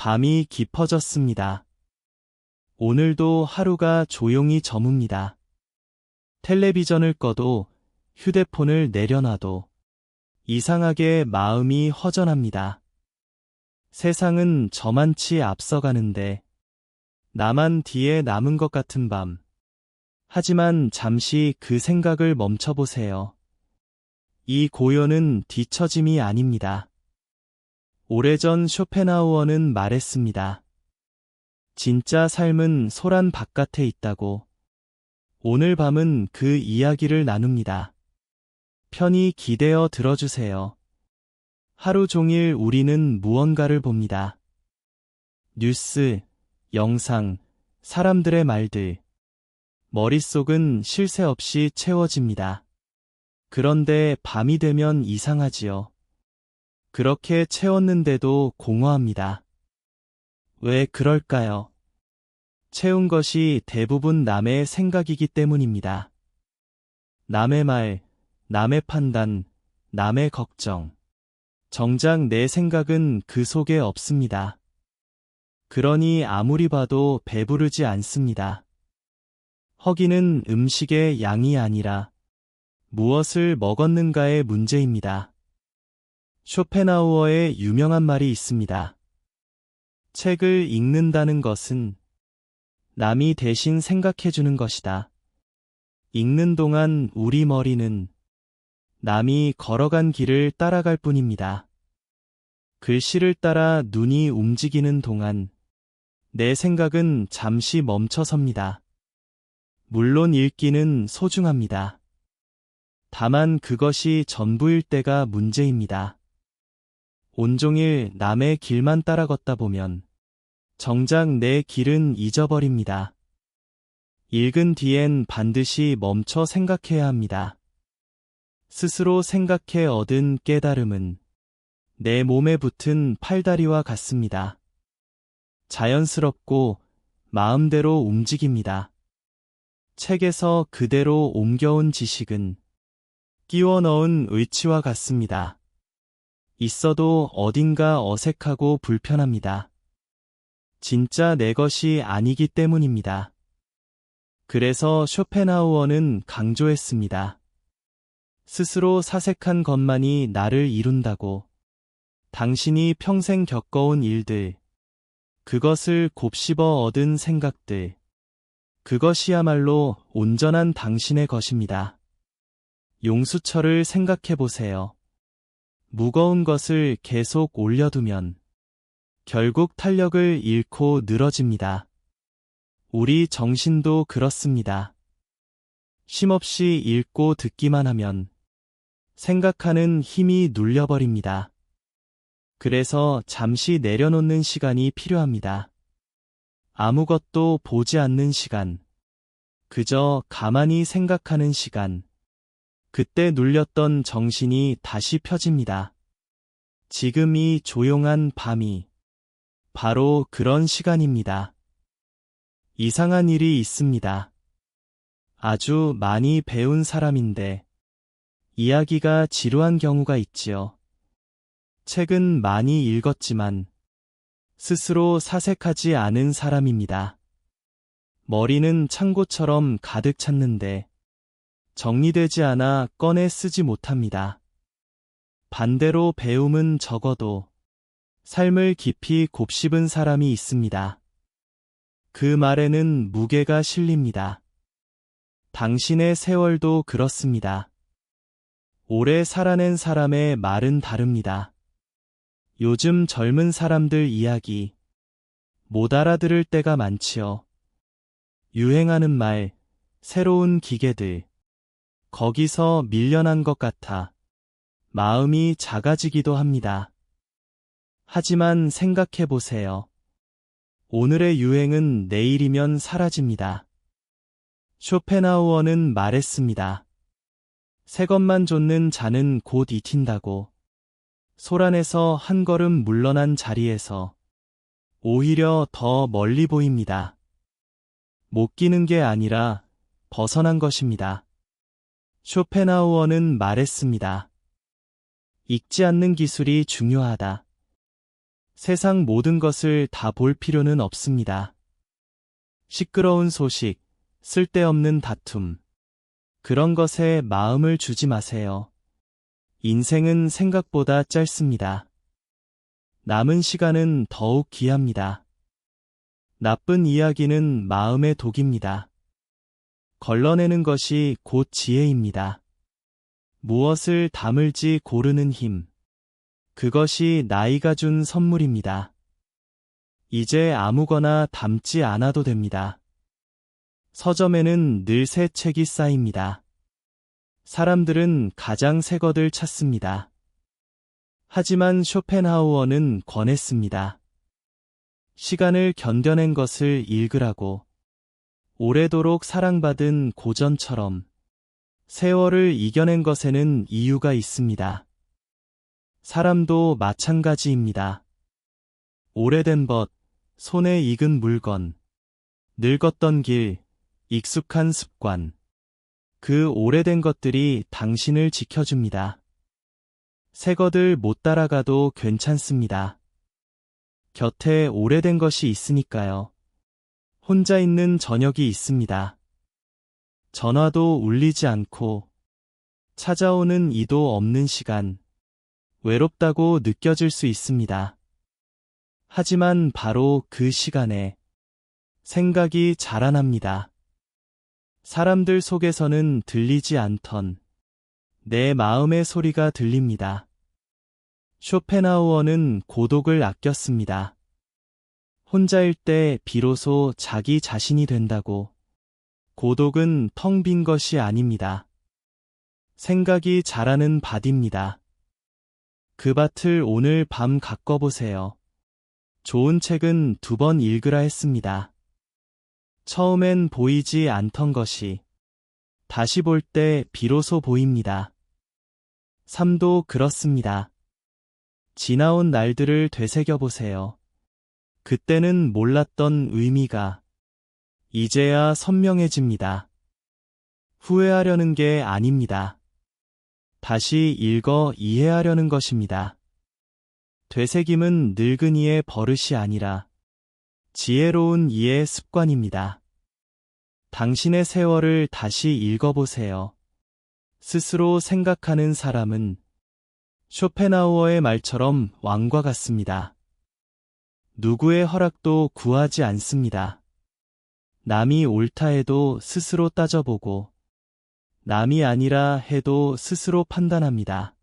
밤이 깊어졌습니다. 오늘도 하루가 조용히 저뭅니다. 텔레비전을 꺼도 휴대폰을 내려놔도 이상하게 마음이 허전합니다. 세상은 저만치 앞서가는데 나만 뒤에 남은 것 같은 밤. 하지만 잠시 그 생각을 멈춰보세요. 이 고요는 뒤처짐이 아닙니다. 오래전 쇼펜하우어는 말했습니다. 진짜 삶은 소란 바깥에 있다고. 오늘 밤은 그 이야기를 나눕니다. 편히 기대어 들어주세요. 하루 종일 우리는 무언가를 봅니다. 뉴스, 영상, 사람들의 말들. 머릿속은 쉴 새 없이 채워집니다. 그런데 밤이 되면 이상하지요. 그렇게 채웠는데도 공허합니다. 왜 그럴까요? 채운 것이 대부분 남의 생각이기 때문입니다. 남의 말, 남의 판단, 남의 걱정. 정작 내 생각은 그 속에 없습니다. 그러니 아무리 봐도 배부르지 않습니다. 허기는 음식의 양이 아니라 무엇을 먹었는가의 문제입니다. 쇼펜하우어의 유명한 말이 있습니다. 책을 읽는다는 것은 남이 대신 생각해주는 것이다. 읽는 동안 우리 머리는 남이 걸어간 길을 따라갈 뿐입니다. 글씨를 따라 눈이 움직이는 동안 내 생각은 잠시 멈춰섭니다. 물론 읽기는 소중합니다. 다만 그것이 전부일 때가 문제입니다. 온종일 남의 길만 따라 걷다 보면 정작 내 길은 잊어버립니다. 읽은 뒤엔 반드시 멈춰 생각해야 합니다. 스스로 생각해 얻은 깨달음은 내 몸에 붙은 팔다리와 같습니다. 자연스럽고 마음대로 움직입니다. 책에서 그대로 옮겨온 지식은 끼워 넣은 의치와 같습니다. 있어도 어딘가 어색하고 불편합니다. 진짜 내 것이 아니기 때문입니다. 그래서 쇼펜하우어는 강조했습니다. 스스로 사색한 것만이 나를 이룬다고. 당신이 평생 겪어온 일들, 그것을 곱씹어 얻은 생각들, 그것이야말로 온전한 당신의 것입니다. 용수철을 생각해 보세요. 무거운 것을 계속 올려두면 결국 탄력을 잃고 늘어집니다. 우리 정신도 그렇습니다. 쉼없이 읽고 듣기만 하면 생각하는 힘이 눌려버립니다. 그래서 잠시 내려놓는 시간이 필요합니다. 아무것도 보지 않는 시간, 그저 가만히 생각하는 시간. 그때 눌렸던 정신이 다시 펴집니다. 지금 이 조용한 밤이 바로 그런 시간입니다. 이상한 일이 있습니다. 아주 많이 배운 사람인데 이야기가 지루한 경우가 있지요. 책은 많이 읽었지만 스스로 사색하지 않은 사람입니다. 머리는 창고처럼 가득 찼는데 정리되지 않아 꺼내 쓰지 못합니다. 반대로 배움은 적어도 삶을 깊이 곱씹은 사람이 있습니다. 그 말에는 무게가 실립니다. 당신의 세월도 그렇습니다. 오래 살아낸 사람의 말은 다릅니다. 요즘 젊은 사람들 이야기 못 알아들을 때가 많지요. 유행하는 말, 새로운 기계들, 거기서 밀려난 것 같아 마음이 작아지기도 합니다. 하지만 생각해 보세요. 오늘의 유행은 내일이면 사라집니다. 쇼펜하우어는 말했습니다. 새 것만 좇는 자는 곧 잊힌다고. 소란에서 한 걸음 물러난 자리에서 오히려 더 멀리 보입니다. 못 끼는 게 아니라 벗어난 것입니다. 쇼펜하우어는 말했습니다. 읽지 않는 기술이 중요하다. 세상 모든 것을 다 볼 필요는 없습니다. 시끄러운 소식, 쓸데없는 다툼, 그런 것에 마음을 주지 마세요. 인생은 생각보다 짧습니다. 남은 시간은 더욱 귀합니다. 나쁜 이야기는 마음의 독입니다. 걸러내는 것이 곧 지혜입니다. 무엇을 담을지 고르는 힘. 그것이 나이가 준 선물입니다. 이제 아무거나 담지 않아도 됩니다. 서점에는 늘 새 책이 쌓입니다. 사람들은 가장 새 것을 찾습니다. 하지만 쇼펜하우어는 권했습니다. 시간을 견뎌낸 것을 읽으라고. 오래도록 사랑받은 고전처럼 세월을 이겨낸 것에는 이유가 있습니다. 사람도 마찬가지입니다. 오래된 벗, 손에 익은 물건, 늙었던 길, 익숙한 습관. 그 오래된 것들이 당신을 지켜줍니다. 새 것들 못 따라가도 괜찮습니다. 곁에 오래된 것이 있으니까요. 혼자 있는 저녁이 있습니다. 전화도 울리지 않고 찾아오는 이도 없는 시간. 외롭다고 느껴질 수 있습니다. 하지만 바로 그 시간에 생각이 자라납니다. 사람들 속에서는 들리지 않던 내 마음의 소리가 들립니다. 쇼펜하우어는 고독을 아꼈습니다. 혼자일 때 비로소 자기 자신이 된다고. 고독은 텅 빈 것이 아닙니다. 생각이 자라는 밭입니다. 그 밭을 오늘 밤 가꿔보세요. 좋은 책은 2번 읽으라 했습니다. 처음엔 보이지 않던 것이 다시 볼 때 비로소 보입니다. 삶도 그렇습니다. 지나온 날들을 되새겨보세요. 그때는 몰랐던 의미가 이제야 선명해집니다. 후회하려는 게 아닙니다. 다시 읽어 이해하려는 것입니다. 되새김은 늙은이의 버릇이 아니라 지혜로운 이의 습관입니다. 당신의 세월을 다시 읽어보세요. 스스로 생각하는 사람은 쇼펜하우어의 말처럼 왕과 같습니다. 누구의 허락도 구하지 않습니다. 남이 옳다 해도 스스로 따져보고 남이 아니라 해도 스스로 판단합니다.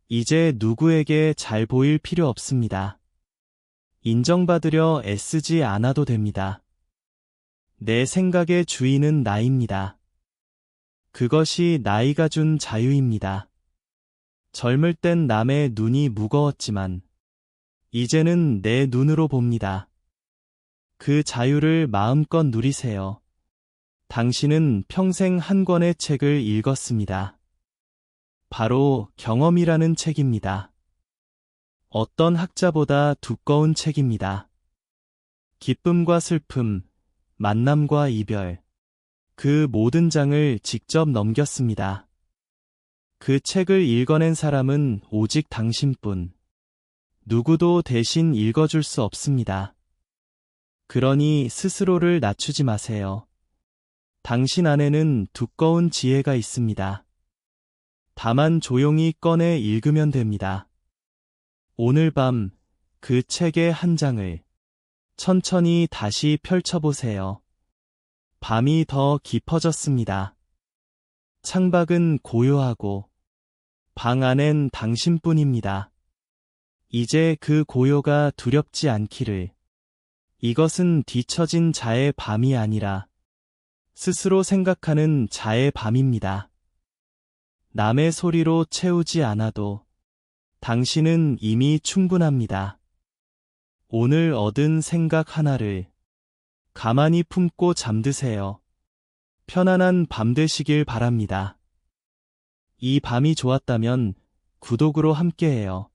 이제 누구에게 잘 보일 필요 없습니다. 인정받으려 애쓰지 않아도 됩니다. 내 생각의 주인은 나입니다. 그것이 나이가 준 자유입니다. 젊을 땐 남의 눈이 무거웠지만 이제는 내 눈으로 봅니다. 그 자유를 마음껏 누리세요. 당신은 평생 한 권의 책을 읽었습니다. 바로 경험이라는 책입니다. 어떤 학자보다 두꺼운 책입니다. 기쁨과 슬픔, 만남과 이별, 그 모든 장을 직접 넘겼습니다. 그 책을 읽어낸 사람은 오직 당신뿐. 누구도 대신 읽어줄 수 없습니다. 그러니 스스로를 낮추지 마세요. 당신 안에는 두꺼운 지혜가 있습니다. 다만 조용히 꺼내 읽으면 됩니다. 오늘 밤 그 책의 한 장을 천천히 다시 펼쳐보세요. 밤이 더 깊어졌습니다. 창밖은 고요하고 방 안엔 당신뿐입니다. 이제 그 고요가 두렵지 않기를. 이것은 뒤처진 자의 밤이 아니라 스스로 생각하는 자의 밤입니다. 남의 소리로 채우지 않아도 당신은 이미 충분합니다. 오늘 얻은 생각 하나를 가만히 품고 잠드세요. 편안한 밤 되시길 바랍니다. 이 밤이 좋았다면 구독으로 함께해요.